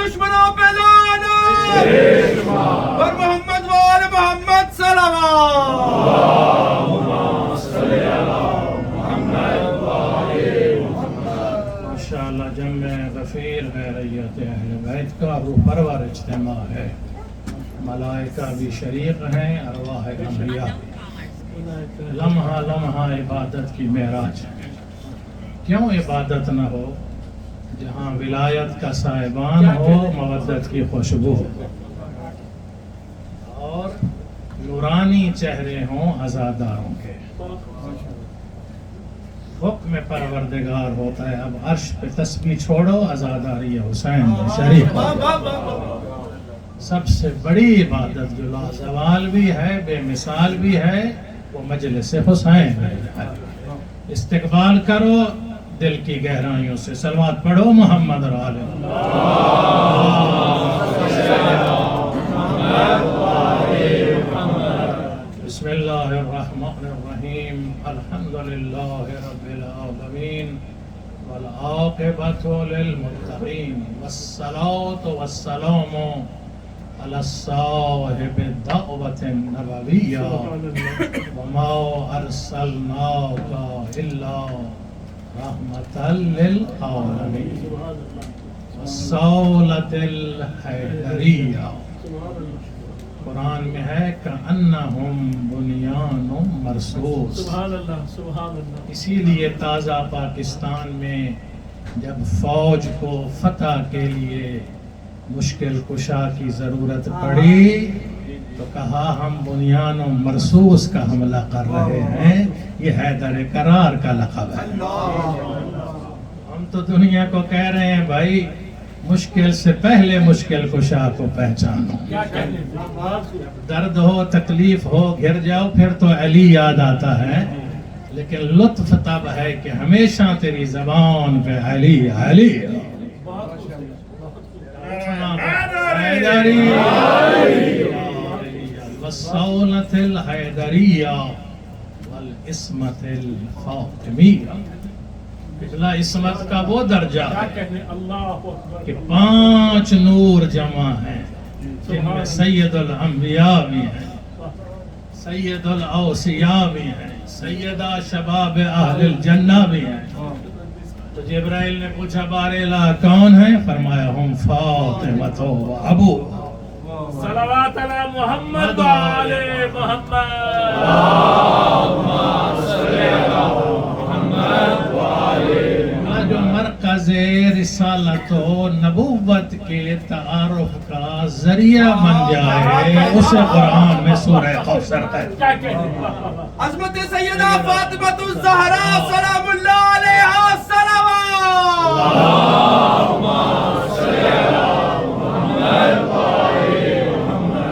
دشمنوں پہ لعنت اور محمد وال محمد صلوات ماشاءاللہ جمع غفیر غیریت اہل بیت کا روح پرور اجتماع ہے، ملائکہ بھی شریک ہیں، ارواح انبیاء بھی۔ لمحہ لمحہ عبادت کی معراج ہے۔ کیوں عبادت نہ ہو جہاں ولایت کا صاحبان ہو، مودت کی خوشبو ہو اور نورانی چہرے ہوں عزاداروں کے۔ حکم پروردگار ہوتا ہے، اب عرش پہ تسبیح چھوڑو، عزاداری حسین شریف۔ سب سے بڑی عبادت جو لازوال بھی ہے، بے مثال بھی ہے، وہ مجلس حسین ہے۔ استقبال کرو دل کی گہرائیوں سے، صلوات پڑھو محمد اور آل بسم اللہ الرحمن الرحیم، الحمدللہ رب العالمین والعاقبۃ للمتقین والصلاة والسلام علی صاحب الدعوة النبویہ وما ارسلناک الا رحمة للعالمین والصولة الحیدریہ۔ قرآن میں ہے کأنہم بنیان مرصوص۔ سبحان اللہ سبحان اللہ۔ اسی لیے تازہ پاکستان میں جب فوج کو فتح کے لیے مشکل کشا کی ضرورت پڑی تو کہا ہم بنیان مرصوص کا حملہ کر رہے ہیں، یہ حیدر کرار کا لقب ہے۔ ہم تو دنیا کو کہہ رہے ہیں بھائی مشکل سے پہلے مشکل کشا کو پہچانو، درد ہو تکلیف ہو گر جاؤ پھر تو علی یاد آتا ہے، لیکن لطف تب ہے کہ ہمیشہ تیری زبان پہ علی علی والصولة الحیدریہ والعصمت الفاطمیہ۔ پچھلا عصمت کا وہ درجہ ہے کہ 5 نور جمع ہیں، جن میں سید الانبیاء بھی ہیں، سید الاوصیاء بھی ہیں، سیدہ شباب اہل الجنہ بھی ہیں۔ تو جبرائیل نے پوچھا بار الہ کون ہیں؟ فرمایا ہم فاطمہ و ابو۔ صلوات علی محمد و آل محمد۔ جو مرکز رسالت و نبوت کے تعارف کا ذریعہ بن جائے اسے قرآن میں سورہ کوثر ہے۔ عظمت سیدہ فاطمہ الزہرا سلام اللہ علیہا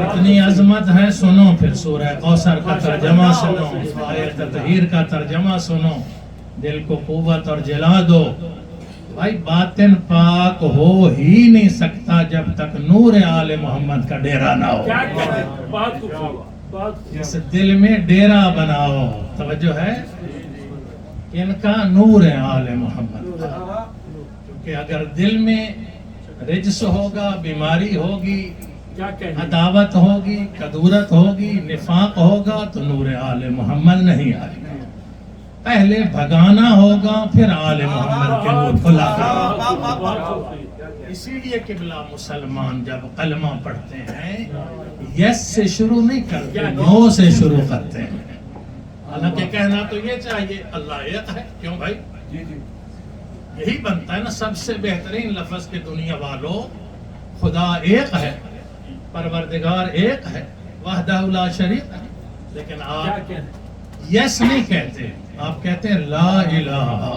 اتنی عظمت ہے، سنو پھر سورہ کوثر کا ترجمہ سنو، آیت تطہیر کا ترجمہ سنو، دل کو قوت اور جلا دو۔ بھائی باطن پاک ہو ہی نہیں سکتا جب تک نور آل محمد کا ڈیرا نہ ہو۔ جس دل میں ڈیرا بناؤ، توجہ ہے، ان کا نور آل محمد کا، کیونکہ اگر دل میں رجس ہوگا، بیماری ہوگی، عداوت ہوگی، کدورت ہوگی، نفاق ہوگا تو نور آل محمد نہیں آئے گا۔ پہلے بھگانا ہوگا پھر آل محمد کے نور کو لانا۔ اسی لیے قبلہ مسلمان جب کلمہ پڑھتے ہیں یس سے شروع نہیں کرتے، نو سے شروع کرتے ہیں۔ حالانکہ کہنا تو یہ چاہیے اللہ ایک ہے، کیوں بھائی؟ یہی بنتا ہے نا سب سے بہترین لفظ کے دنیا والوں، خدا ایک ہے، پروردگار ایک ہے، وحدہ لا شریک ہے، لیکن آپ یس نہیں کہتے، آپ کہتے ہیں لا الہ۔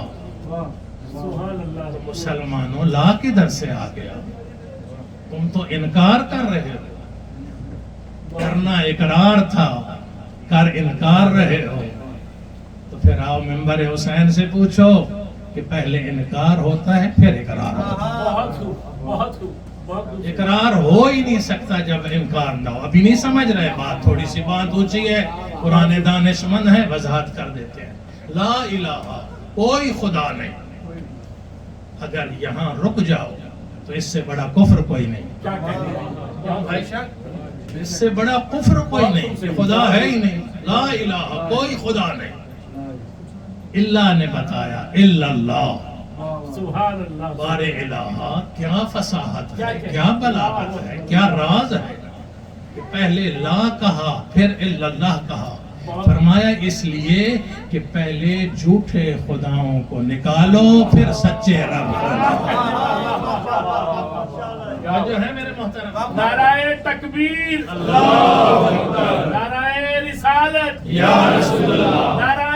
تو مسلمانوں لا کدھر سے آ گیا؟ تم تو انکار کر رہے ہو، کرنا اقرار تھا، کر انکار رہے ہو، تو پھر آؤ منبر حسین سے پوچھو کہ پہلے انکار ہوتا ہے پھر اقرار ہوتا ہے۔ اقرار ہو ہی نہیں سکتا جب انکار نہ ہو۔ ابھی نہیں سمجھ رہے بات، تھوڑی سی بات اونچی ہے، قرآن دانشمند ہے، وضاحت کر دیتے ہیں۔ لا الہ، کوئی خدا نہیں۔ اگر یہاں رک جاؤ تو اس سے بڑا کفر کوئی نہیں. کیا کہہ رہے بھائی شاہ اس سے بڑا کفر کوئی نہیں کہ خدا ہے ہی نہیں. لا الہ کوئی خدا نہیں. اللہ نے بتایا الا اللہ. سبحان اللہ. بار الہ کیا فصاحت ہے, کیا بلاغت ہے, کیا راز ہے کہ پہلے لا کہا پھر الا اللہ کہا. فرمایا اس لیے کہ پہلے جھوٹے خداؤں کو نکالو پھر سچے رب کو. جو ہے میرے محترم نعرہ تکبیر اللہ اکبر. نعرہ رسالت یا رسول اللہ. نعرہ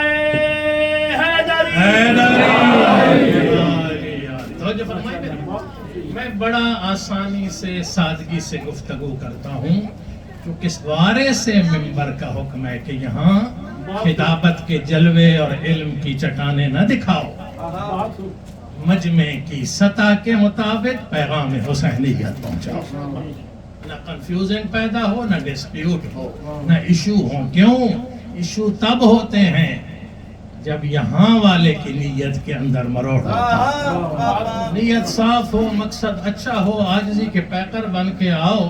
توجہ فرمائے میرے. میں بڑا آسانی سے سادگی سے گفتگو کرتا ہوں کیونکہ اس بارے سے منبر کا حکم ہے کہ یہاں خطابت کے جلوے اور علم کی چٹانیں نہ دکھاؤ, مجمع کی سطح کے مطابق پیغام حسینیت پہنچاؤ. نہ کنفیوژن پیدا ہو, نہ ڈسپیوٹ ہو, نہ ایشو ہو. کیوں ایشو تب ہوتے ہیں جب یہاں والے کی نیت کے اندر مروڑ ہوتا ہے. نیت صاف ہو, مقصد اچھا ہو, عاجزی کے پیکر بن کے آؤ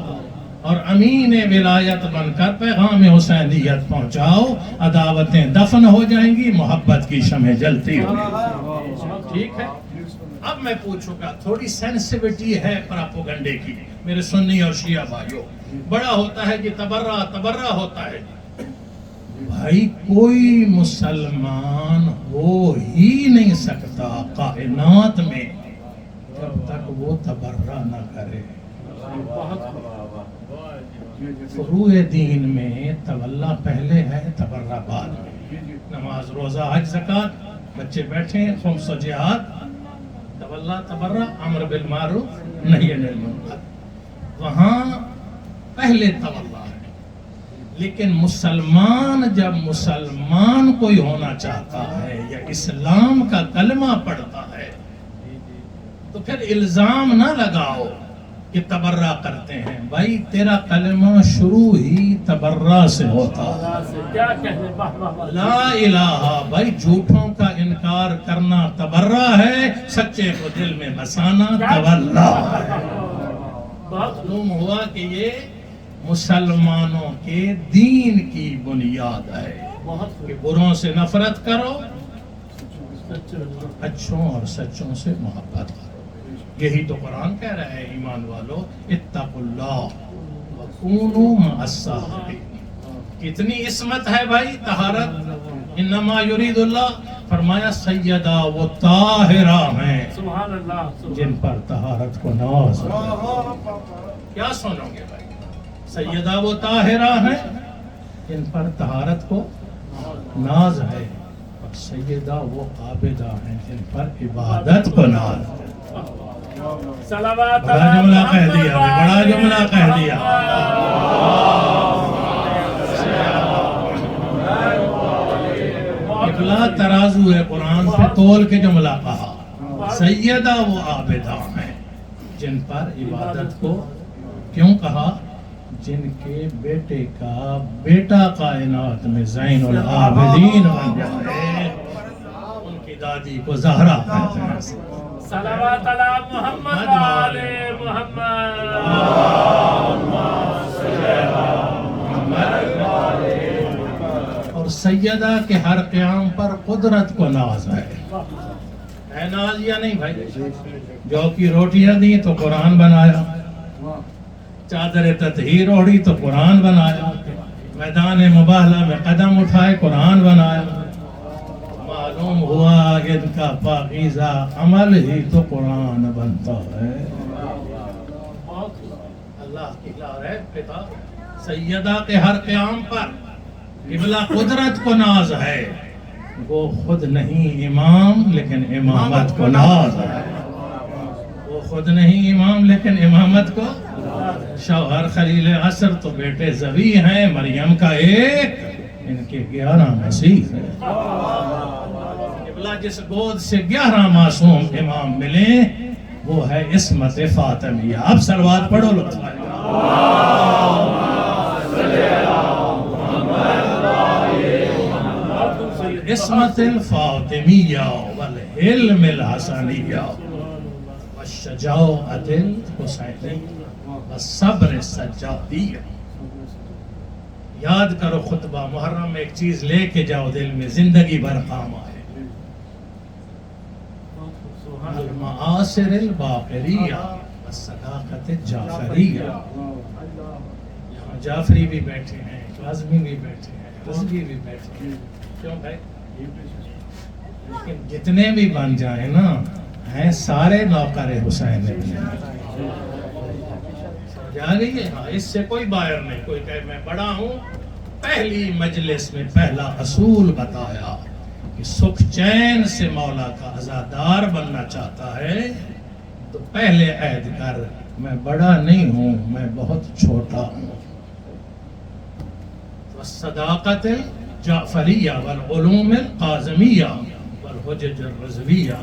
اور امین ولایت بن کر پیغام حسینیت پہنچاؤ. عداوتیں دفن ہو جائیں گی, محبت کی شمع جلتی ہوگی. ٹھیک ہے. اب میں پوچھوں گا, تھوڑی سینسیوٹی ہے پراپوگنڈے کی میرے سنی اور شیعہ بھائیوں. بڑا ہوتا ہے کہ تبرہ ہوتا ہے. بھائی کوئی مسلمان ہو ہی نہیں سکتا کائنات میں جب تک وہ تبرہ نہ کرے. فروع دین میں تولا پہلے ہے, تبرہ بعد میں. نماز, روزہ, حج, زکوٰۃ, بچے بیٹھے ہیں, خمس و جہاد, تولا تبرہ, امر بالمعروف, نہی عن المنکر, وہاں پہلے تولا ہے. لیکن مسلمان جب مسلمان کوئی ہونا چاہتا ہے یا اسلام کا کلمہ پڑھتا ہے تو پھر الزام نہ لگاؤ کہ تبرہ کرتے ہیں. بھائی تیرا کلمہ شروع ہی تبرہ سے ہوتا ہے. کیا کہنے. لا الہ, بھائی جھوٹوں کا انکار کرنا تبرہ ہے, سچے کو دل میں بسانا تولا ہے. معلوم ہوا کہ یہ مسلمانوں کے دین کی بنیاد ہے کہ بروں سے نفرت کرو, اچھوں اور سچوں سے محبت کرو. یہی تو قرآن کہہ رہا ہے ایمان والو اتقوا اللہ وکونوا مع الصادقین. کتنی عصمت ہے بھائی طہارت. انما یرید اللہ, فرمایا سیدہ وہ طاہرہ ہیں سبحان اللہ. جن پر طہارت کو ناز ہے. کیا سنو گے بھائی, سیدہ وہ طاہرہ ہیں جن پر طہارت کو ناز ہے, اور سیدہ وہ عابدہ ہیں جن پر عبادت کو ناز ہے. بڑا جملہ کہہ دیا, بڑا جملہ کہہ دیا. ابلا ترازو ہے قرآن پہ تول کے جملہ کہا. سیدہ وہ عابدہ ہیں جن پر عبادت کو, کیوں کہا, جن کے بیٹے کا بیٹا کائنات میں زین العابدین بن جائے. ان کی دادی کو زہرا کہتے ہیں. صلوات علی محمد و آل محمد. اور سیدہ کے ہر قیام پر قدرت کو ناز ہے. ہے ناز یا نہیں بھائی؟ جو کی روٹیاں دی تو قرآن بنایا, چادر تطہیر اوڑھی تو قرآن بنایا, میدان مباہلہ میں قدم اٹھائے قرآن بنایا. معلوم ہوا ان کا پاکیزہ عمل ہی تو قرآن بنتا ہے. اللہ کی پتا سیدہ کے ہر قیام پر قبلہ قدرت کو ناز ہے. وہ خود نہیں امام لیکن امامت کو ناز ہے. وہ خود نہیں امام لیکن امامت کو. شوہر خلیل عصر تو بیٹے زوی ہیں, مریم کا ایک, ان کے 11 مسیح ہیں. قبلہ جس گود سے 11 معصوم امام ملے وہ ہے عصمت فاطمیہ. اب صلوات پڑھو لطفا. عصمت الفاطمیہ والعلم الحسنیہ شجاعت الحسینی والصبر سجادیہ. یاد کرو خطبہ محرم میں ایک چیز لے کے جاؤ دل میں، زندگی بھر کام آئے. المعاصر الباقریہ والصداقت الجعفریہ. یہاں جعفری بھی بیٹھے ہیں، کاظمی بھی بیٹھے ہیں، رضوی بھی بیٹھے ہیں. کیوں بھائی؟ لیکن جتنے بھی بن جائیں نا ہیں سارے نوکر حسین ابن علی. جا رہی ہے؟ ہاں، اس سے کوئی باہر نہیں. کوئی کہے میں بڑا ہوں. پہلی مجلس میں پہلا اصول بتایا کہ سکھ چین سے مولا کا عزادار بننا چاہتا ہے تو پہلے عہد کر میں بڑا نہیں ہوں، میں بہت چھوٹا ہوں. والصداقت الجعفریہ والعلوم القاظمیہ والحجج الرضویہ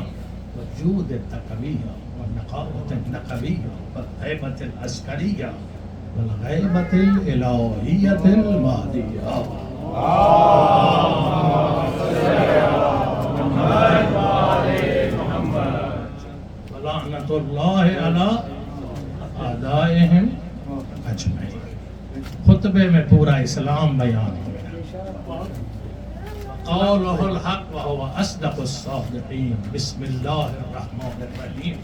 والجود التقویہ والنقاوت النقویہ والہیبت العسکریہ والغیبت الالہیت المہدیہ. ولعنت اللہ علی اعدائہم اجمعین. خطبے میں پورا اسلام بیان ہو گیا. قولہ الحق وہو اصدق الصادقین. بسم اللہ الرحمن الرحیم.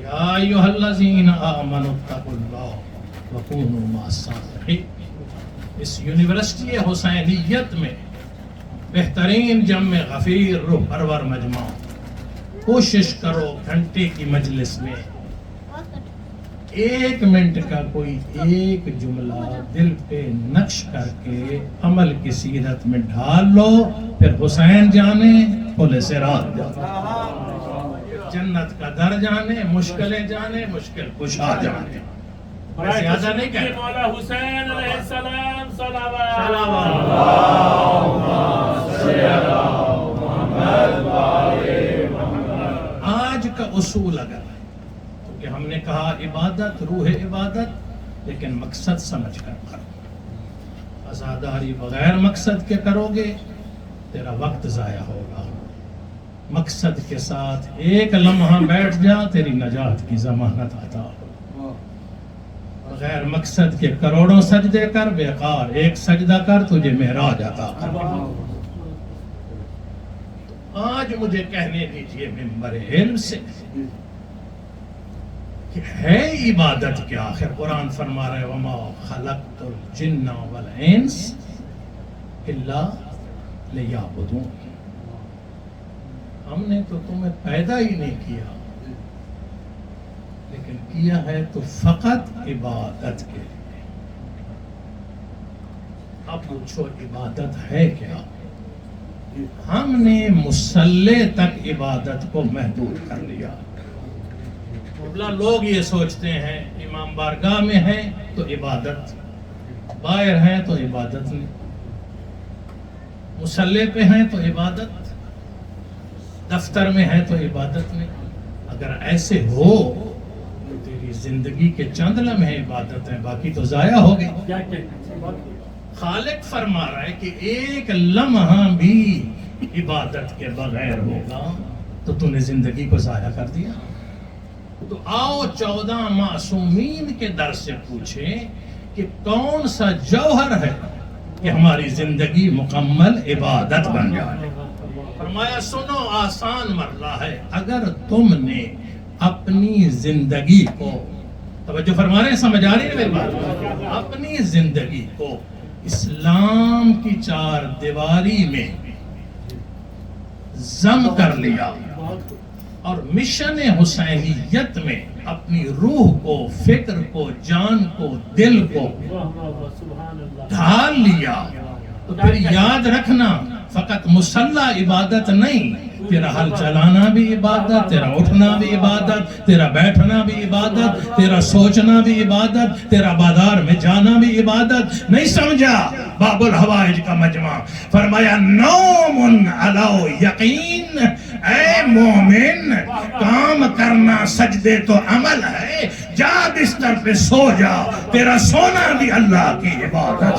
یا ایھا الذین آمنوا اتقوا اللہ وکونوا مع الصادقین. اس یونیورسٹی حسینیت میں بہترین جمع غفیر روح پرور مجمع. کوشش کرو گھنٹے کی مجلس میں 1 منٹ کا کوئی ایک جملہ دل پہ نقش کر کے عمل کی سیرت میں ڈھال لو. پھر حسین جانے پل صراط جانے، جنت کا در جانے، مشکلیں جانے، مشکل کشا جانے. زیادہ نہیں کہہ رہا. مولا حسین علیہ السلام صلوات. آج کا اصول اگر کہ ہم نے کہا عبادت روح عبادت، لیکن مقصد سمجھ کر کرو. عزاداری بغیر مقصد کے کرو گے تیرا وقت ضائع ہوگا. مقصد کے ساتھ ایک لمحہ بیٹھ جا تیری نجات کی ضمانت عطا ہو. بغیر مقصد کے کروڑوں سجدے کر بیکار. ایک سجدہ کر تجھے معراج عطا کر. آج مجھے کہنے دیجئے منبر علم سے کہ ہے عبادت کیا؟ آخر قرآن فرما رہے وما خلقت الجن والانس الا لیعبدون. ہم نے تو تمہیں پیدا ہی نہیں کیا، لیکن کیا ہے تو فقط عبادت کے لیے. اب پوچھو عبادت ہے کیا؟ ہم نے مصلی تک عبادت کو محدود کر لیا. لوگ یہ سوچتے ہیں امام بارگاہ میں ہیں تو عبادت، باہر ہیں تو عبادت نہیں، مصلی پہ ہیں تو عبادت، دفتر میں ہیں تو عبادت نہیں. اگر ایسے ہو تو تیری زندگی کے چند لمحے عبادت ہیں، باقی تو ضائع ہو گئی. خالق فرما رہا ہے کہ ایک لمحہ بھی عبادت کے بغیر ہوگا تو تو نے زندگی کو ضائع کر دیا. تو آؤ 14 معصومین کے در سے پوچھیں کہ کون سا جوہر ہے کہ ہماری زندگی مکمل عبادت بن جائے. فرمایا سنو آسان مرلہ ہے اگر تم نے اپنی زندگی کو، توجہ فرما رہے ہیں، سمجھ آ رہی ہے میری بات، اپنی زندگی کو اسلام کی 4 دیواری میں ضم کر لیا اور مشن حسینیت میں اپنی روح کو، فکر کو، جان کو، دل کو ڈھال لیا تو پھر یاد رکھنا فقط مصلی عبادت نہیں، تیرا حل چلانا بھی عبادت، تیرا اٹھنا بھی عبادت، تیرا بیٹھنا بھی عبادت، تیرا سوچنا بھی عبادت، تیرا بازار میں جانا بھی عبادت. نہیں سمجھا؟ باب الحوائج کا مجمع فرمایا نوم علی یقین. اے مومن، کام کرنا سجدے تو عمل ہے، جا بستر پہ سو جا، تیرا سونا بھی اللہ کی عبادت.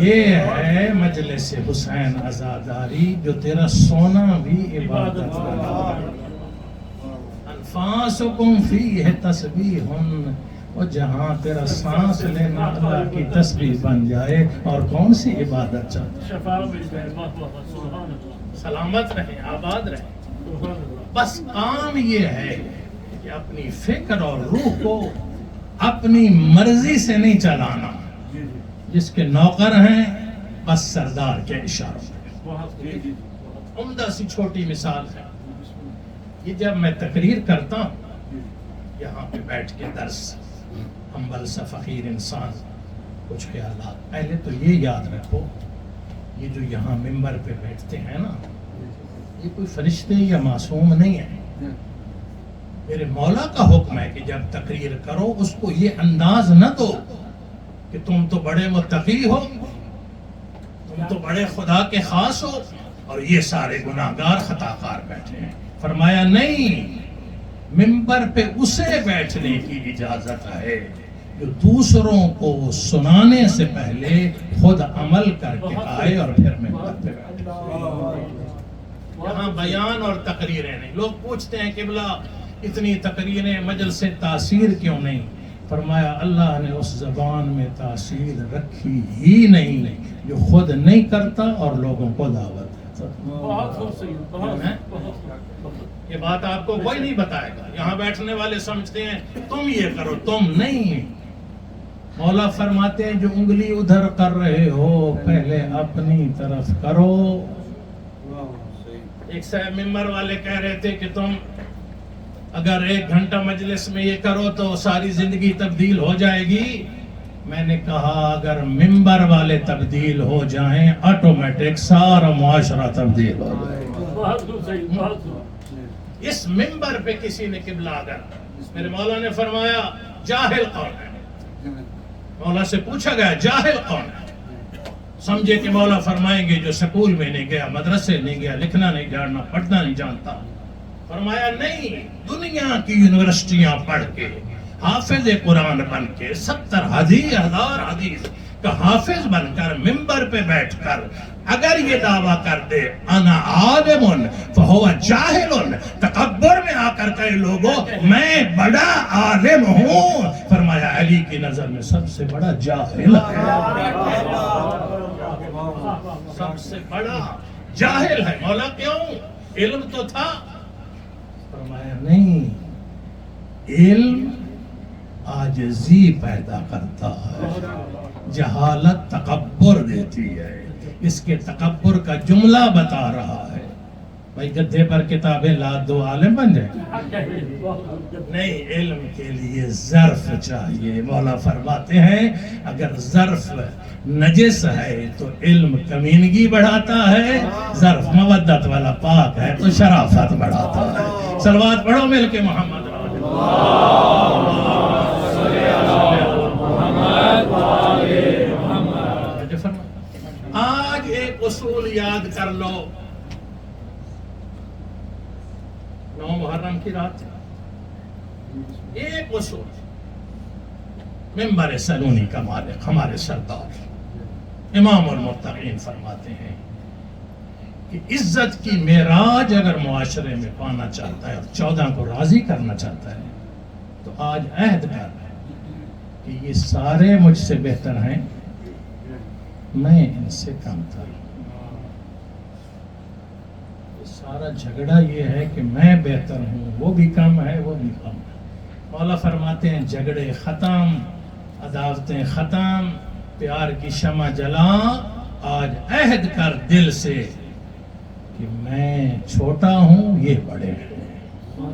یہ ہے مجلس حسین عزاداری جو تیرا سونا بھی عبادت بنا، انفاسکم فیہ تسبیح، اور جہاں تیرا سانس لینا اللہ کی تسبیح بن جائے اور کون سی عبادت چاہتا ہے؟ شفاء سبحان اللہ سلامت رہیں، آباد رہیں۔ بس کام یہ ہے کہ اپنی فکر اور روح کو اپنی مرضی سے نہیں چلانا، جس کے نوکر ہیں بس سردار کے اشاروں میں۔ عمدہ سی چھوٹی مثال ہے، یہ جب میں تقریر کرتا ہوں یہاں پہ بیٹھ کے درس، ہمبل سا فقیر انسان، کچھ خیالات، پہلے تو یہ یاد رکھو یہ جو یہاں ممبر پہ بیٹھتے ہیں نا، یہ کوئی فرشتے یا معصوم نہیں ہیں۔ میرے مولا کا حکم ہے کہ جب تقریر کرو اس کو یہ انداز نہ دو کہ تم تو بڑے متقی ہو، تم تو بڑے خدا کے خاص ہو، اور یہ سارے گناہگار خطاکار بیٹھے ہیں۔ فرمایا نہیں، ممبر پہ اسے بیٹھنے کی اجازت ہے جو دوسروں کو سنانے سے پہلے خود عمل کر کے آئے اور پھر ممبر پہ بیٹھے۔ یہاں بیان اور تقریریں نہیں۔ لوگ پوچھتے ہیں قبلہ اتنی تقریریں، مجلس تاثیر کیوں نہیں؟ فرمایا اللہ نے اس زبان میں تاثیر رکھی ہی نہیں جو خود نہیں کرتا اور لوگوں کو دعوت دیتا۔ بہت خوب سید، بہت یہ بات آپ کو کوئی نہیں بتائے گا۔ یہاں بیٹھنے والے سمجھتے ہیں تم یہ کرو، تم نہیں۔ مولا فرماتے ہیں جو انگلی ادھر کر رہے ہو پہلے اپنی طرف کرو۔ ایک صاحب ممبر والے کہہ رہے تھے کہ تم اگر 1 گھنٹہ مجلس میں یہ کرو تو ساری زندگی تبدیل ہو جائے گی۔ میں نے کہا اگر ممبر والے تبدیل ہو جائیں آٹومیٹک سارا معاشرہ تبدیل ہو جائے۔ بہت خوب سید، بہت خوب۔ اس ممبر پہ کسی نے قبلہ اگر میرے مولا نے فرمایا جاہل کون ہے؟ مولا سے پوچھا گیا جاہل کون ہے؟ سمجھے کہ مولا فرمائیں گے جو سکول میں نہیں گیا، مدرسے نہیں گیا، لکھنا نہیں جاننا، پڑھنا نہیں جانتا۔ فرمایا نہیں، دنیا کی یونیورسٹیاں پڑھ کے حافظ قرآن بن کے 70,000 حدیث کا حافظ بن کر ممبر پہ بیٹھ کر اگر یہ دعویٰ کر دے انا عالم فہو جاہل، تکبر میں آ کر کہے لوگوں میں بڑا عالم ہوں، فرمایا علی کی نظر میں سب سے بڑا جاہل ہے، سب سے بڑا جاہل ہے۔ مولا کیوں؟ علم تو تھا۔ فرمایا نہیں، علم عاجزی پیدا کرتا ہے، جہالت تکبر دیتی ہے۔ اس کے تکبر کا جملہ بتا رہا ہے۔ بھائی گدھے پر کتابیں لاد دو عالم بن جائے؟ نہیں، علم کے لیے ظرف چاہیے۔ مولا فرماتے ہیں اگر ظرف نجس ہے تو علم کمینگی بڑھاتا ہے، ظرف مودت والا پاک ہے تو شرافت بڑھاتا ہے۔ صلوات پڑھو مل کے محمد۔ آج ایک اصول یاد کر لو، 9 محرم کی رات ایک اصول، ممبر سلونی کا مالک ہمارے سردار امام المتقین فرماتے ہیں کہ عزت کی معراج اگر معاشرے میں پانا چاہتا ہے اور 14 کو راضی کرنا چاہتا ہے تو آج عہد کر کہ یہ سارے مجھ سے بہتر ہیں، میں ان سے کم تر ہوں۔ سارا جھگڑا یہ ہے کہ میں بہتر ہوں، وہ بھی کم ہے، وہ بھی کم ہے۔ مولا فرماتے ہیں جھگڑے ختم، عداوتیں ختم، پیار کی شمع جلا۔ آج عہد کر دل سے کہ میں چھوٹا ہوں، یہ بڑے ہیں،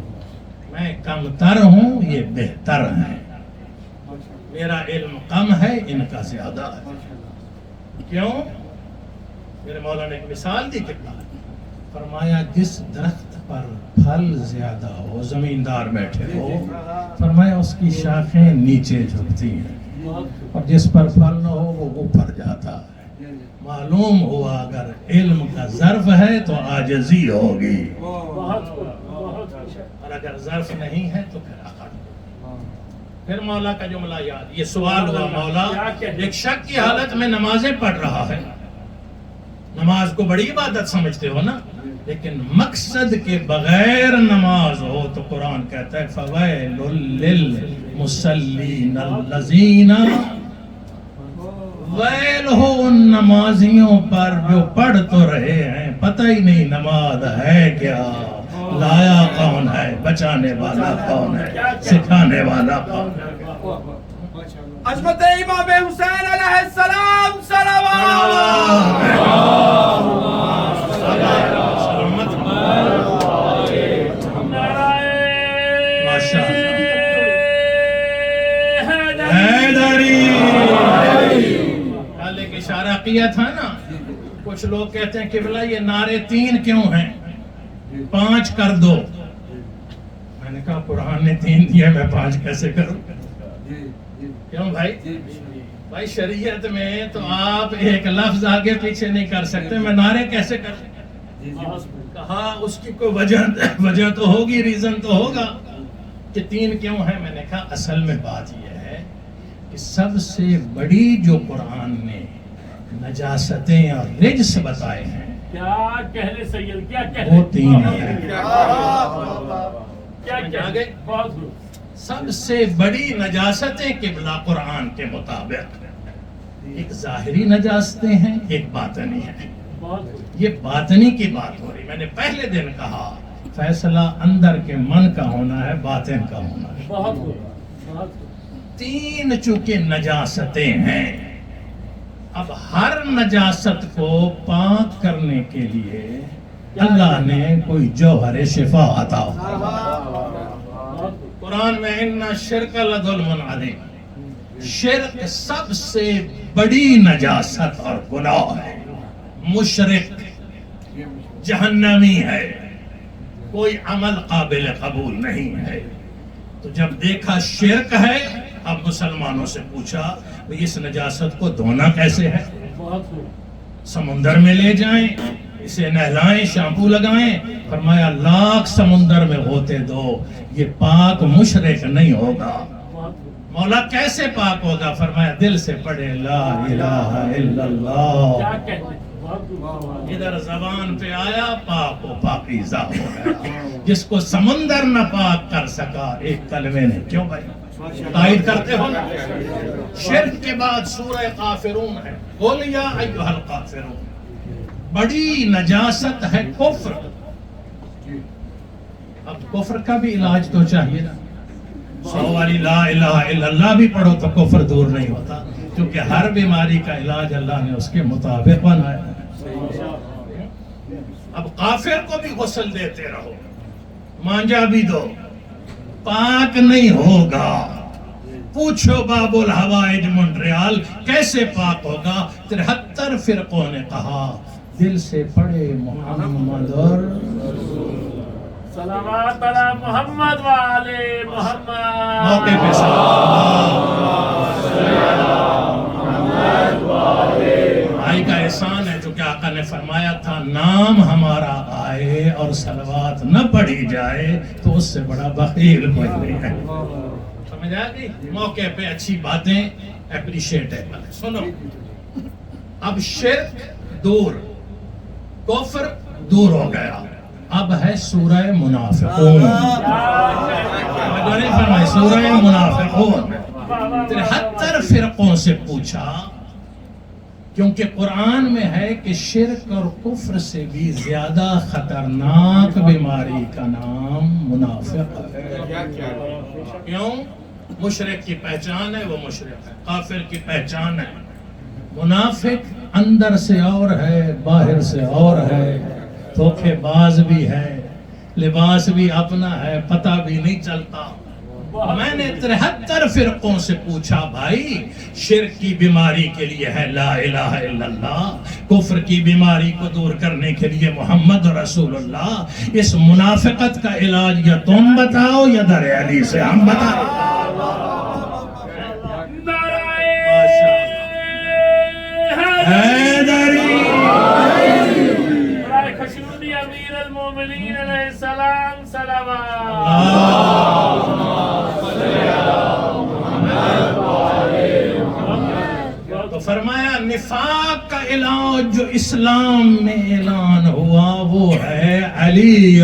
میں کم تر ہوں، یہ بہتر ہیں، میرا علم کم ہے، ان کا زیادہ ہے۔ کیوں؟ میرے مولا نے ایک مثال دی کہ فرمایا جس درخت پر پھل زیادہ ہو، زمیندار بیٹھے ہو، فرمایا اس کی شاخیں نیچے جھکتی ہیں، اور جس پر پھل نہ ہو وہ اوپر جاتا ہے۔ معلوم ہوا اگر علم کا ظرف ہے تو عاجزی ہوگی، اور اگر ظرف نہیں ہے تو پھر اخر. پھر مولا کا جملہ یاد. یہ سوال ہوا مولا ایک شک کی حالت میں نمازیں پڑھ رہا ہے, نماز کو بڑی عبادت سمجھتے ہو نا, لیکن مقصد کے بغیر نماز ہو تو قرآن کہتا ہے فَوَيْلٌ لِّلْمُصَلِّينَ الَّذِينَ, ویل ہو ان نمازیوں پر جو پڑھ تو رہے ہیں پتہ ہی نہیں نماز ہے کیا, لایا کون ہے, بچانے والا کون ہے, سکھانے والا کون ہے. عظمت امام حسین علیہ السلام صلوات. کل ایک اشارہ کیا تھا نا, کچھ لوگ کہتے ہیں قبلہ یہ نعرے 3 کیوں ہیں, 5 کر دو. میں نے کہا قرآن نے 3 دیے, میں 5 کیسے کروں؟ کیوں بھائی؟ بھائی شریعت میں تو آپ ایک لفظ آگے پیچھے نہیں کر سکتے, میں نعرے کیسے کر سکتے؟ کہا اس کی کوئی وجہ تو ہوگی, ریزن تو ہوگا کہ 3 کیوں ہیں. میں نے کہا اصل میں بات یہ ہے کہ سب سے بڑی جو قرآن نے نجاستیں اور رجس بتائے ہیں, کیا کہنے سید, کیا کہنے, وہ 3 ہیں. کیا کہنے, بہت خوب. سب سے بڑی نجاستیں قبلہ قرآن کے مطابق ایک ظاہری نجاستیں ہیں, ایک باطنی ہیں. یہ باطنی کی بات ہو رہی. میں نے پہلے دن کہا فیصلہ اندر کے من کا ہونا ہے, باطن کا ہونا ہے. بہت خوب. 3 چونکہ نجاستیں ہیں, اب ہر نجاست کو پاک کرنے کے لیے اللہ نے کوئی جوہر شفا عطا. قرآن میں ان شرک لظلم عظیم, شرک سب سے بڑی نجاست اور گناہ ہے. مشرک جہنمی ہے, کوئی عمل قابل قبول نہیں ہے. تو جب دیکھا شرک ہے, اب مسلمانوں سے پوچھا اس نجاست کو دھونا کیسے ہے؟ سمندر میں لے جائیں, اسے نہلائیں, شیمپو لگائیں. فرمایا لاکھ سمندر میں ہوتے دو, یہ پاک مشرک نہیں ہوگا. مولا کیسے پاک ہوگا؟ فرمایا دل سے پڑھے لا الہ الا اللہ. ادھر زبان پہ آیا پاک و پاکیزہ ہو گیا. جس کو سمندر نہ پاک کر سکا ایک کلمے نے. کیوں بھائی تائید کرتے ہو نا؟ شرک کے بعد سورہ کافرون ہے, قل یا ایھا الکافرون. بڑی نجاست ہے کفر. اب کفر کا بھی علاج تو چاہیے نا. 100 والی لا الہ الا اللہ بھی پڑھو تو کفر دور نہیں ہوتا, کیونکہ ہر بیماری کا علاج اللہ نے اس کے مطابق بنایا ہے. اب کافر کو بھی غسل دیتے رہو, مانجا بھی دو, پاک نہیں ہوگا. پوچھو باب الحوائج مونٹریال کیسے پاک ہوگا؟ 73 فرقوں نے کہا دل سے پڑھے محمد اور صلوات علی محمد و آل محمد. موقع پہ بھائی کا احسان ہے جو کہ آقا نے فرمایا تھا نام ہمارا آئے اور صلوات نہ پڑھی جائے تو اس سے بڑا بخیل کوئی نہیں ہے. سمجھ آ گئی؟ موقع پہ اچھی باتیں اپریشیٹ ہے. سنو, اب شرک دور, کفر دور ہو گیا, اب ہے سورہ منافقون. سورہ منافقون 73 فرقوں سے پوچھا, کیونکہ قرآن میں ہے کہ شرک اور کفر سے بھی زیادہ خطرناک بیماری کا نام منافق ہے. کیوں؟ مشرک کی پہچان ہے وہ مشرک ہے, کافر کی پہچان ہے. منافق اندر سے اور ہے, باہر سے اور ہے, دھوکے باز بھی ہے, لباس بھی اپنا ہے, پتہ بھی نہیں چلتا. میں نے 73 فرقوں سے پوچھا بھائی شرک کی بیماری کے لیے ہے لا الہ الا اللہ, کفر کی بیماری کو دور کرنے کے لیے محمد رسول اللہ, اس منافقت کا علاج یا تم بتاؤ یا در علی سے ہم بتاؤ. خشنودی امیر المومنین علیہ السلام تو فرمایا نفاق کا علاج جو اسلام میں اعلان ہوا وہ ہے علی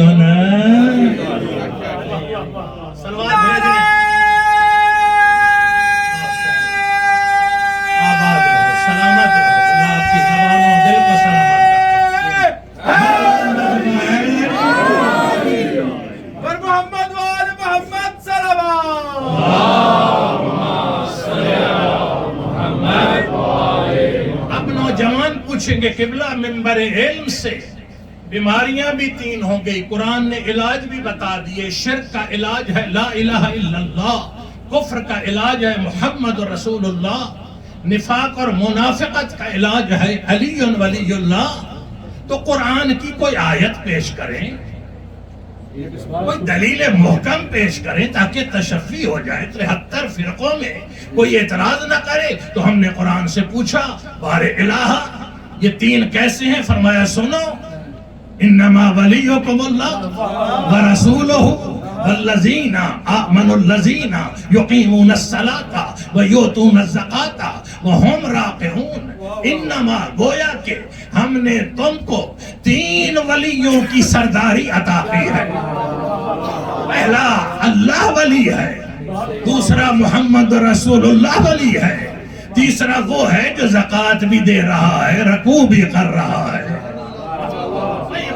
سلوات بھیجنے آباد رہو سلامت رہو اللہ آپ کی زبانوں دل کو سلامت رکھے پر محمد وآل محمد صلوات اب نوجوان پوچھیں گے قبلہ منبر علم سے بیماریاں بھی 3 ہو گئی قرآن نے علاج بھی بتا دیے شرک کا علاج ہے لا الہ الا اللہ کفر کا علاج ہے محمد رسول اللہ نفاق اور منافقت کا علاج ہے علی ولی اللہ تو قرآن کی کوئی آیت پیش کریں کوئی دلیل محکم پیش کریں تاکہ تشفی ہو جائے 73 فرقوں میں کوئی اعتراض نہ کرے تو ہم نے قرآن سے پوچھا بار الہ یہ 3 کیسے ہیں فرمایا سنو انما ولیکم اللہ ورسولہ والذین آمنوا الذین یقیمون الصلاۃ ویؤتون الزکاۃ وہم راکعون انما گویا کہ ہم نے تم کو 3 ولیوں کی سرداری عطا کی ہے پہلا اللہ ولی ہے دوسرا محمد رسول اللہ ولی ہے تیسرا وہ ہے جو زکوٰۃ بھی دے رہا ہے رکوع بھی کر رہا ہے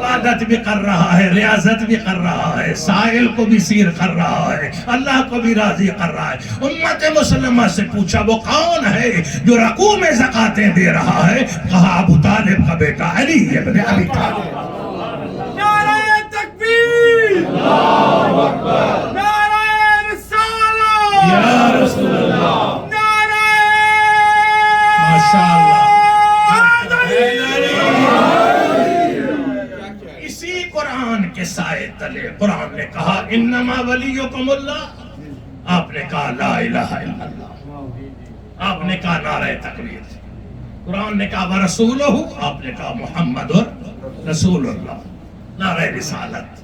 عبادت بھی کر رہا ہے ریاضت بھی کر رہا ہے سائل کو بھی سیر کر رہا ہے اللہ کو بھی راضی کر رہا ہے امت مسلمہ سے پوچھا وہ کون ہے جو رکوع میں زکاتیں دے رہا ہے کہا ابو طالب کا بیٹا علی ابن ابی طالب نعرہ تکبیر اللہ اکبر نعرہ رسالہ یا رسول اللہ نعرہ ماشاءاللہ قرآن کے سائے تلے قرآن نے کہا انما ولیکم اللہ آپ نے کہا لا الہ الا اللہ آپ نے کہا نعرہ تکبیر قرآن نے کہا ورسولہ آپ نے کہا محمد رسول اللہ نعرہ رسالت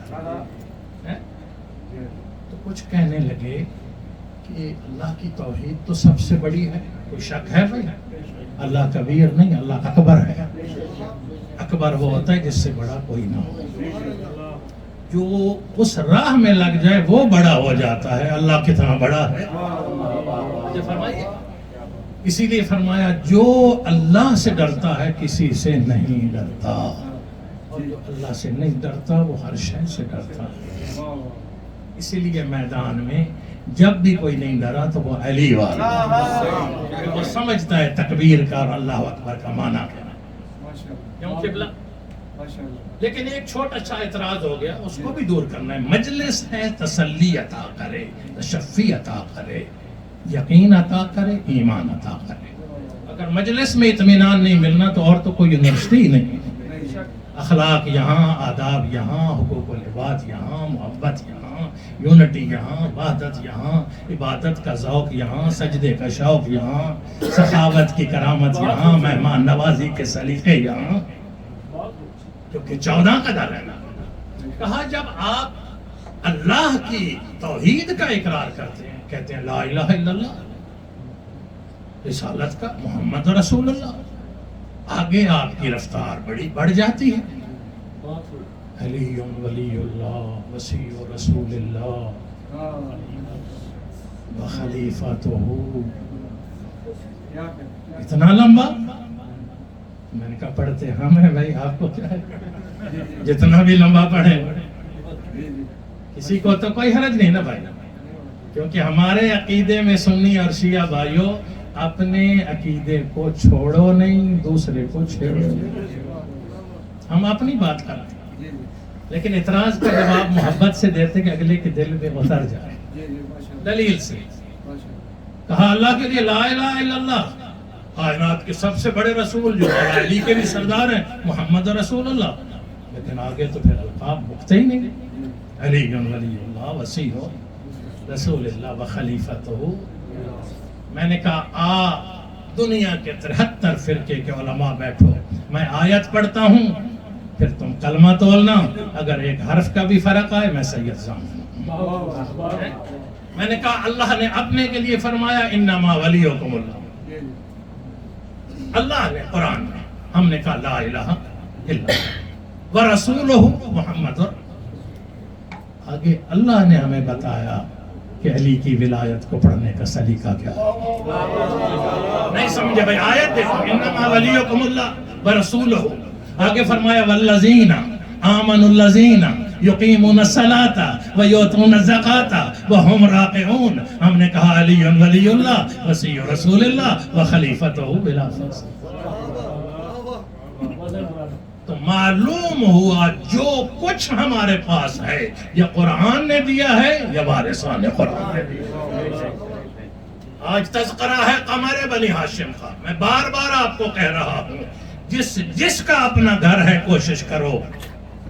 تو کچھ کہنے لگے کہ اللہ کی توحید تو سب سے بڑی ہے کوئی شک ہے بھائی اللہ کبیر نہیں اللہ اکبر ہے اکبر وہ ہوتا ہے جس سے بڑا کوئی نہ ہو جو اس راہ میں لگ جائے وہ بڑا ہو جاتا ہے اللہ کتنا بڑا ہے اسی لیے فرمایا جو اللہ سے ڈرتا ہے کسی سے نہیں ڈرتا اور جو اللہ سے نہیں ڈرتا وہ ہر شے سے ڈرتا ہے اسی لیے میدان میں جب بھی کوئی نہیں ڈرا تو وہ علی والا وہ سمجھتا ہے تکبیر کا اور اللہ اکبر کا معنی کیا کیوں قبلہ لیکن ایک چھوٹا اچھا اعتراض ہو گیا اس کو بھی دور کرنا ہے مجلس ہے تسلی عطا کرے تشفی عطا کرے یقین عطا کرے ایمان عطا کرے اگر مجلس میں اطمینان نہیں ملنا تو اور تو کوئی یونیورسٹی نہیں اخلاق یہاں آداب یہاں حقوق العباد یہاں محبت یہاں یونٹی یہاں وحدت یہاں عبادت کا ذوق یہاں سجدے کا شوق یہاں سخاوت کی کرامت یہاں مہمان نوازی کے سلیقے یہاں کیونکہ 14 کا در ہے نا کہا جب آپ اللہ کی توحید کا اقرار کرتے ہیں کہتے ہیں لا الہ الا اللہ رسالت کا محمد رسول اللہ آگے آپ کی رفتار بڑی بڑھ جاتی ہے علی ولی اللہ وسیع رسول اللہ وخلیفۃہ اتنا لمبا میں نے کہا پڑھتے ہم ہیں بھائی آپ کو کیا ہے جتنا بھی لمبا پڑھے کسی کو تو کوئی حرج نہیں نا بھائی کیونکہ ہمارے عقیدے میں سنی اور شیعہ بھائیوں اپنے عقیدے کو چھوڑو نہیں دوسرے کو چھیڑو ہم اپنی بات کرتے ہیں لیکن اعتراض کا جواب محبت سے دیتے کہ اگلے کے دل میں اتر جائے دلیل سے کہا اللہ کے لیے لا الہ الا اللہ کائنات کے سب سے بڑے رسول جو علی کے بھی سردار ہیں محمد رسول اللہ لیکن آگے تو پھر القاب مکتے ہی نہیں علی ولی اللہ وسیع رسول اللہ وخلیفۃہ میں نے کہا دنیا کے 73 فرقے کے علماء بیٹھو میں آیت پڑھتا ہوں پھر تم کلمہ تولنا، اگر ایک حرف کا بھی فرق آئے میں سید ضامن ہوں۔ میں نے کہا اللہ نے اپنے کے لیے فرمایا انما ولیکم اللہ، اللہ نے قرآن میں، ہم نے کہا لا الہ الا اللہ ورسولہ محمد۔ آگے اللہ نے ہمیں بتایا کہ علی کی ولایت کو پڑھنے کا سلیقہ کیا ہے۔ نہیں سمجھے بھائی، آیت دیکھو، انما ولیکم اللہ ورسولہ، آگے فرمایا والذین آمنوا الذین یقیمون الصلاۃ ویؤتون الزکاۃ وہم راکعون۔ ہم نے کہا علی ولی اللہ وصی رسول اللہ وخلیفتہ بلا فصل۔ تو معلوم ہوا جو کچھ ہمارے پاس ہے یہ قرآن نے دیا ہے یا وارثان قرآن نے دیا ہے۔ آج تذکرہ ہے قمر بنی ہاشم کا، میں بار بار آپ کو کہہ رہا ہوں، جس کا اپنا گھر ہے کوشش کرو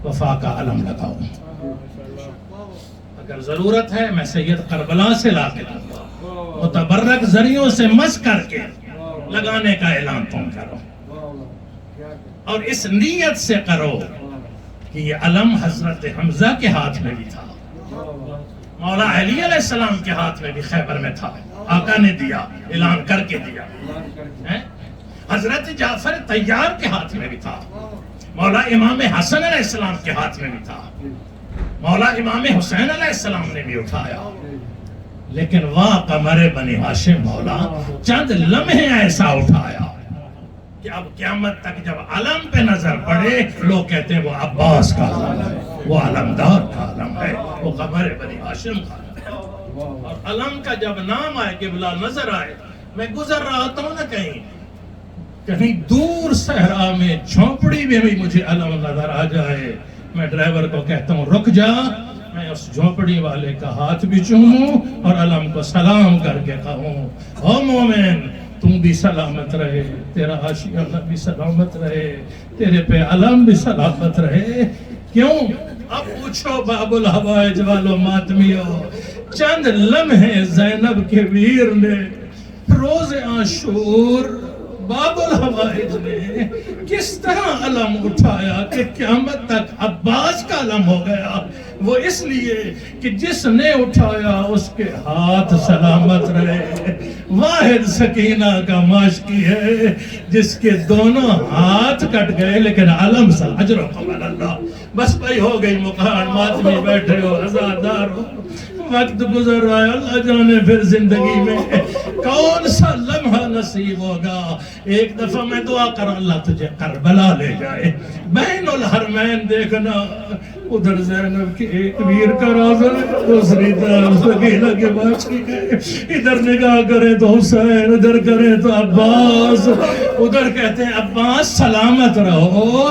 وفا کا علم لگاؤ۔ اگر ضرورت ہے میں سید کربلا سے لا کے دوں گا، متبرک ذریعوں سے مس کر کے لگانے کا اعلان تم کرو، اور اس نیت سے کرو کہ یہ علم حضرت حمزہ کے ہاتھ میں بھی تھا، مولا علی علیہ السلام کے ہاتھ میں بھی خیبر میں تھا، آقا نے دیا، اعلان کر کے دیا، حضرت جعفر طیار کے ہاتھ میں بھی تھا، مولا امام حسن علیہ السلام کے ہاتھ میں بھی تھا، مولا امام حسین علیہ السلام نے بھی اٹھایا، لیکن واہ قمر بنی ہاشم مولا چند لمحے ایسا اٹھایا کہ اب قیامت تک جب علم پہ نظر پڑے لوگ کہتے ہیں وہ عباس کا علم ہے، وہ علمدار کا علم ہے، وہ قمر بنی ہاشم کا علم ہے۔ اور علم کا جب نام آئے، قبلہ نظر آئے، میں گزر رہا ہوتا ہوں نا کہیں دور صحرا میں جھونپڑی میں بھی مجھے علم نظر آ جائے، میں ڈرائیور کو کہتا ہوں رک جا، میں اس جھونپڑی والے کا ہاتھ بھی چوموں اور علم کو سلام کر کے کہوں او مومن تم بھی سلامت رہے، تیرا عاشقانہ بھی سلامت رہے، تیرے پہ علم بھی سلامت رہے۔ کیوں؟ اب پوچھو باب الحوائج والو ماتمیو، چند لمحے زینب کے ویر نے روز عاشور باب الحوائج نے کس طرح علم اٹھایا کہ قیامت تک عباس کا علم ہو گیا؟ وہ اس لیے کہ جس نے اٹھایا اس کے ہاتھ سلامت رہے۔ واحد سکینہ کا معاشقی ہے جس کے دونوں ہاتھ کٹ گئے لیکن علم اجر و قبل اللہ۔ بس بھائی ہو گئی مقام، ماتمی بیٹھے ہو، عزادار ہو، وقت گزر رہا ہے، اللہ جانے پھر زندگی میں کون سا لمحہ نصیب ہوگا۔ ایک دفعہ میں دعا کر اللہ تجھے کربلا لے جائے، بین الحرمین دیکھنا، ادھر زینب کی ایک ویر کا روزہ، دوسری طرف سکینہ کے باقی گئے، ادھر نگاہ کرے تو حسین، ادھر کرے تو عباس، ادھر کہتے ہیں عباس سلامت رہو۔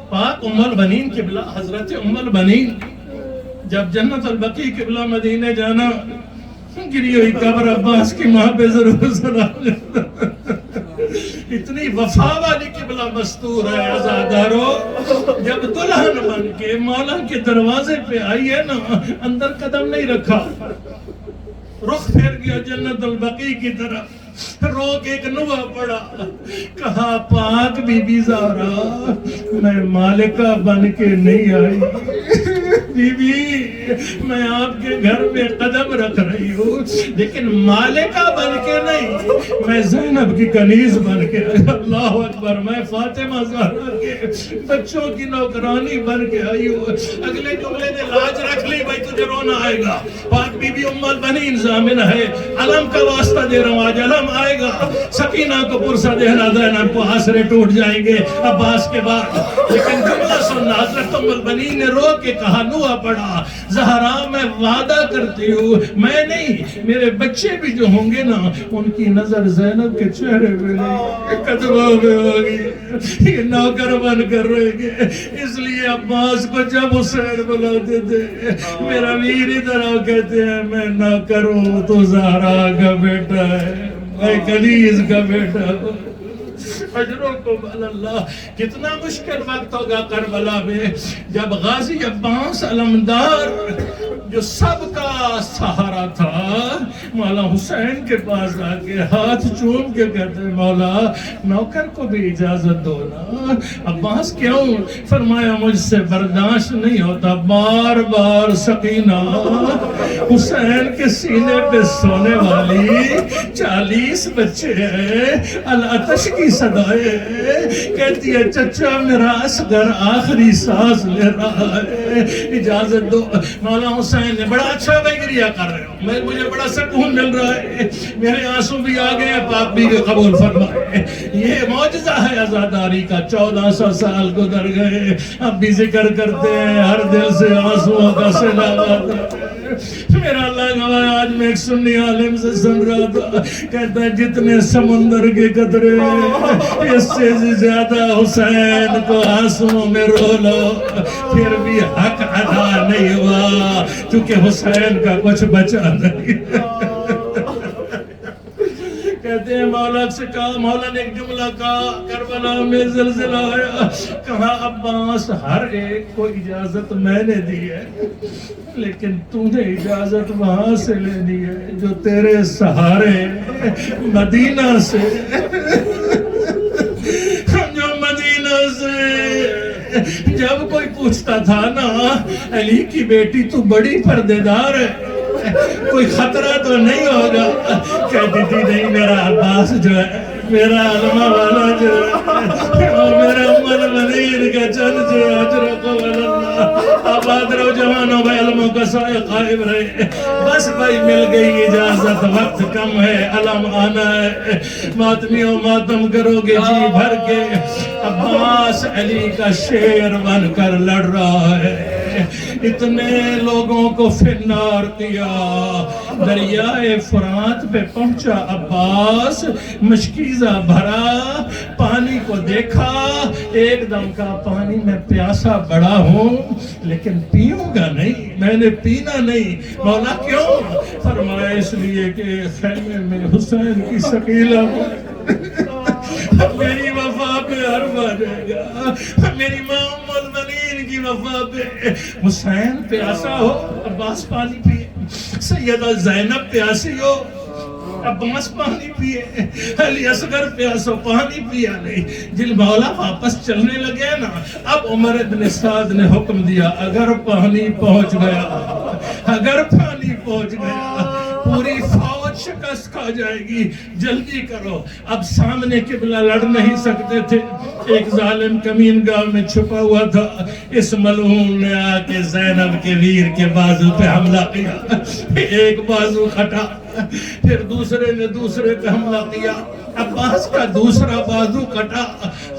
پاک ام البنین قبلہ حضرت ام البنین جب جنت البقیع قبلہ مدینے جانا، گری ہوئی قبر عباس کی ماں پہ ضرور سلام لیتا، اتنی وفا والی قبلہ مستور ہے۔ عزادارو جب دلہن بن کے مولا کے دروازے پہ آئی ہے نا، اندر قدم نہیں رکھا، رخ پھیر گیا جنت البقیع کی طرف، رو کے ایک نوحہ پڑا، کہا پاک بی بی زہرا میں مالکہ بن کے نہیں آئی، بی بی میں آپ کے گھر میں قدم رکھ رہی ہوں لیکن مالکہ بن کے نہیں، میں زینب کی کنیز بن کے، اللہ اکبر، میں فاطمہ زہرا کے بچوں کی نوکرانی بن کے آئی ہوں۔ اگلے جملے نے لاج رکھ لی، بھائی تجھے رونا آئے گا، پاک بی بی ام البنین ضامن ہے، علم کا واسطہ دے رہا ہوں، آج علم آئے گا، سکینہ کو پرسہ دینا، زینب کو آسرے ٹوٹ جائیں گے عباس کے بعد، لیکن جملہ سننا، حضرت ام البنین نے رو کے کہا، نوحہ پڑا، زہرا میں وعدہ کرتی ہوں، میں نہیں میرے بچے بھی جو ہوں گے نا ان کی نظر زینب کے چہرے میں نہیں، قدموں میں ہوگی، یہ نوکر بن کر رہیں گے۔ اس لیے عباس کو جب حسین بلاتے تھے، میرا ویر ادھر آؤ، کہتے ہیں میں نوکر ہوں تو زہرا کا بیٹا ہے، میں کنیز کا بیٹا ہوں۔ اجرکم اللہ، کتنا مشکل وقت ہوگا کربلا میں جب غازی عباس علمدار جو سب کا سہارا تھا، مولا حسین کے پاس آ کے ہاتھ چوم کے کہتے ہیں مولا نوکر کو بھی اجازت دو نا. عباس کیوں؟ فرمایا مجھ سے برداشت نہیں ہوتا بار بار سکینہ حسین کے سینے پہ سونے والی 40 بچے ہیں، العطش کی صدائے، کہتی ہے چچا میرا اصغر آخری سانس لے رہا ہے، اجازت دو. مولا حسین نے بڑا اچھا ویگریا کر رہے ہو، مجھے بڑا سکون مل رہا ہے، میرے آنسو بھی آ گئے، پاپ بھی قبول فرمائے. یہ معجزہ ہے عزاداری کا. 1400 سال گزر گئے، اب بھی ذکر کرتے ہیں، ہر دل سے آنسوؤں کا سیلاب آتا ہے. میرا اللہ گواہ آج میں ایک سنی عالم سے سن رہا تھا، کہتا ہے جتنے سمندر کے قطرے اس سے زیادہ حسین کو آنسوؤں میں رو لو پھر بھی حق ادا نہیں ہوا، کیونکہ حسین کا کچھ بچا نہیں. کہتے ہیں مولا سے کہا، مولا نے ایک جملہ کہا، کربلا میں زلزلہ آیا، کہا عباس ہر ایک کو اجازت میں نے دی ہے لیکن تو نے اجازت وہاں سے لے دی ہے جو تیرے سہارے مدینہ سے، جو مدینہ سے. جب کوئی پوچھتا تھا نا علی کی بیٹی تو بڑی پردے دار ہے، کوئی خطرہ تو نہیں ہوگا، کہتی تھی نہیں میرا عباس جو ہے، میرا علمہ والا جو ہے، میرا امن منیر کا چند جو اجرق واللہ آباد رو جوانوں بھائی علموں کا سایہ قائم رہے. بس بھائی مل گئی اجازت، وقت کم ہے، علم آنا ہے، ماتمیوں ماتم کرو گے جی بھر کے. عباس علی کا شیر بن کر لڑ رہا ہے، اتنے لوگوں کو فنار کیا، دریائے فرات پہ پہنچا عباس، مشکیزہ بھرا، پانی کو دیکھا، ایک دم کا پانی میں پیاسا بڑا ہوں لیکن پیوں گا نہیں، میں نے پینا نہیں. مولا کیوں؟ فرمایا اس لیے کہ خیمے میں حسین کی سکیلہ میری وفا پہ حرف آ جائے گا، میری ماں ام المنین کی وفا پہ. حسین پیاسا ہو عباس پانی پیے، سیدہ زینب پیاسی ہو عباس پانی پیے، علی اصغر پیاسو پانی پیا نہیں. جل مولا واپس چلنے لگے نا، اب عمر ابن سعد نے حکم دیا اگر پانی پہنچ گیا، اگر پانی پہنچ گیا پوری فوج شکست کھا جائے گی، جلدی کرو. اب سامنے قبلہ لڑ نہیں سکتے تھے، ایک ظالم کمین گاہ میں چھپا ہوا تھا، اس ملعون نے آ کے زینب کے ویر کے بازو پہ حملہ کیا، ایک بازو کھٹا، پھر دوسرے نے دوسرے پہ حملہ کیا، عباس کا دوسرا بازو کٹا.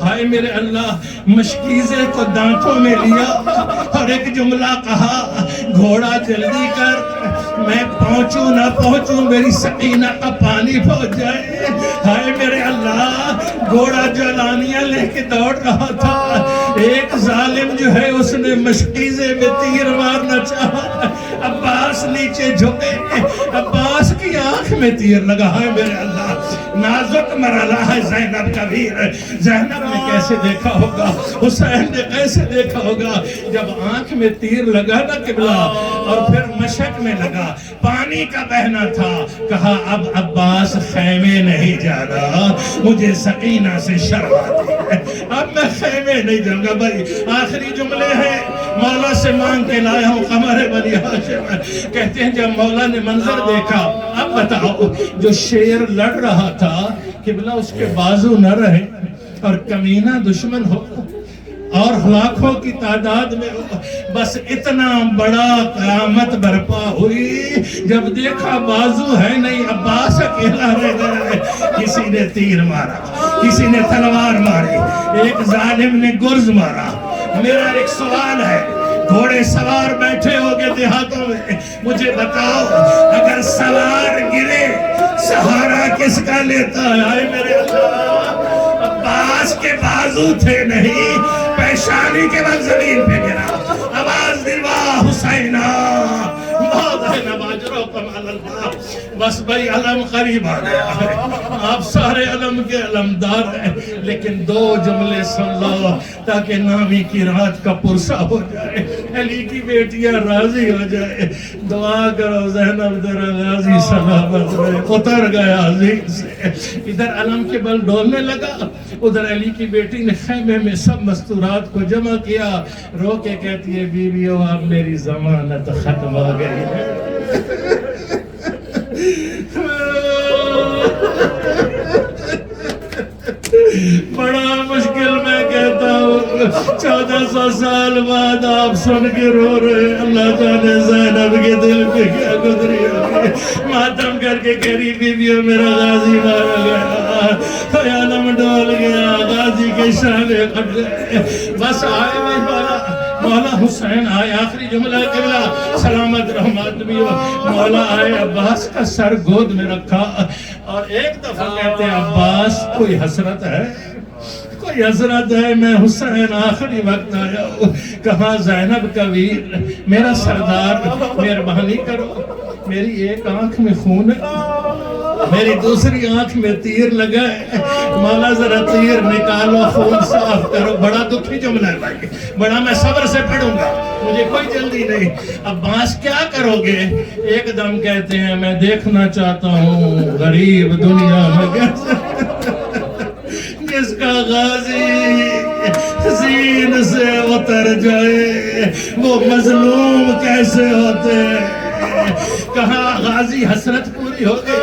ہائے میرے اللہ، مشکیزے کو دانتوں میں لیا اور ایک جملہ کہا، گھوڑا جلدی کر، میں پہنچوں نہ پہنچوں میری سکینہ کا پانی پہنچ جائے. ہائے میرے اللہ، گھوڑا جلانیاں لے کے دوڑ رہا تھا، ایک ظالم جو ہے اس نے مشکیزے میں تیر مارنا چاہا، عباس نیچے جھکے، عباس کی آنکھ میں تیر لگا. ہے میرے اللہ، نازک مرحلہ ہے زینب کا ویر. زینب نے کیسے دیکھا ہوگا، حسین نے کیسے دیکھا ہوگا جب آنکھ میں تیر لگا نا قبلہ اور پھر مشک میں لگا، پانی کا بہنا تھا. کہا اب عباس خیمے نہیں جانا، مجھے سکینہ سے شرم آتی ہے، اب میں خیمے نہیں جاؤں گا. بھائی آخری جملے ہیں، مولا سے مانگ کے لایا ہوں قمر بنی ہاشم. کہتے ہیں جب مولا نے منظر دیکھا، اب بتاؤ جو شیر لڑ رہا تھا قبلہ اس کے بازو نہ رہے اور کمینہ دشمن ہو اور لاکھوں کی تعداد میں ہو، بس اتنا بڑا قیامت برپا ہوئی جب دیکھا بازو ہے نہیں، عباس اکیلا رہ گیا. کسی نے تیر مارا، کسی نے تلوار ماری، ایک ظالم نے گرز مارا. میرا ایک سوال ہے، گھوڑے سوار بیٹھے ہوگے دیہاتوں میں، مجھے بتاؤ اگر سوار گرے سہارا کس کا لیتا ہے؟ آئے میرے اللہ، عباس کے بازو تھے نہیں، پیشانی کے بعد زمین پہ گرا. آواز دیوا حسینہ، موت ہے نواز اشرکم علی اللہ. بس بھائی علم قریب آ گیا. آپ سارے علم کے علمدار ہیں, لیکن دو جملے سن لو تاکہ نامی کی رات کا پرسہ ہو جائے, علی کی بیٹیاں راضی ہو جائے. دعا کرو زینب در غازی سلامت رہے. اتر گیا عزیز سے, ادھر علم کے بل ڈولنے لگا, ادھر علی کی بیٹی نے خیمے میں سب مستورات کو جمع کیا. رو کے کہتی ہے بیویو اب میری ضمانت ختم ہو گئی ہے. بڑا مشکل میں کہتا ہوں, 1400 سال بعد آپ سن کے رو رہے. اللہ جانے زینب کے دل پہ کیا گزری ہوگی. ماتم کر کے کہہ رہی بیویوں میرا غازی مارا گیا, علم ڈول گیا, غازی کے شانے کٹ گئے. بس آئے مولا حسین آئے. آخری جملہ قبلہ سلامت رحمت بھی ہو. مولا آئے, عباس کا سر گود میں رکھا اور ایک دفعہ کہتے ہیں عباس کوئی حسرت ہے, کوئی حسرت ہے؟ میں حسین آخری وقت آیا ہوں. کہاں زینب کا ویر میرا سردار, مہربانی کرو, میری ایک آنکھ میں خون ہے, میری دوسری آنکھ میں تیر لگا ہے. مولا ذرا تیر نکالو, خون صاف کرو. بڑا دکھی جملہ ہے بھائی, بڑا میں صبر سے پڑھوں گا, مجھے کوئی جلدی نہیں. عباس کیا کرو گے؟ ایک دم کہتے ہیں میں دیکھنا چاہتا ہوں غریب دنیا میں جس کا غازی زین سے اتر جائے وہ مظلوم کیسے ہوتے ہیں. کہاں غازی حسرت پوری ہو گئی؟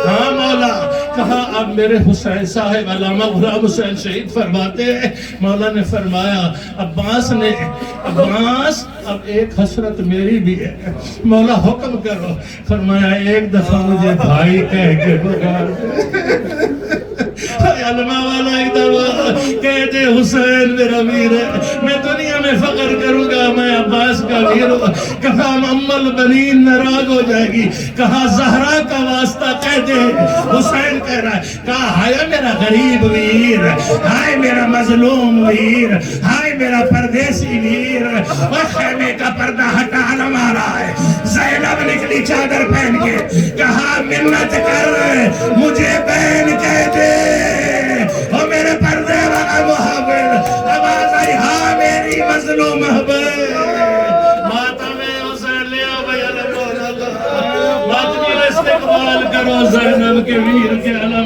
ہاں مولا. کہا اب میرے حسین صاحب علامہ غلام حسین شہید فرماتے ہیں. مولا نے فرمایا عباس اب ایک حسرت میری بھی ہے. مولا حکم کرو. فرمایا ایک دفعہ مجھے بھائی کہہ کے پکار. علماء والا ایک دفعہ کہہ دے حسین میرا ویر ہے, میں دنیا میں فخر کروں گا میں عباس کا ویر ہوں. کہا ام البنین ناراض ہو جائے گی. کہا زہرا کا واسطہ کہہ دے. حسین کہہ رہا ہے, کہا ہائے میرا غریب ویر, ہائے میرا مظلوم ویر, ہائے میرا پردیسی ویر. وہ خیمے کا پردہ ہٹا علم آ رہا ہے. زینب نکلی چادر پہن کے. کہا منت کر مجھے بہن کہہ دے, اور میرے پردے والا محبت. آواز آئی ہاں میری مظلوم محبت. ماتم حسین لیا بھائی علم والا, ماتمی استقبال کرو زینب کے ویر کے علم.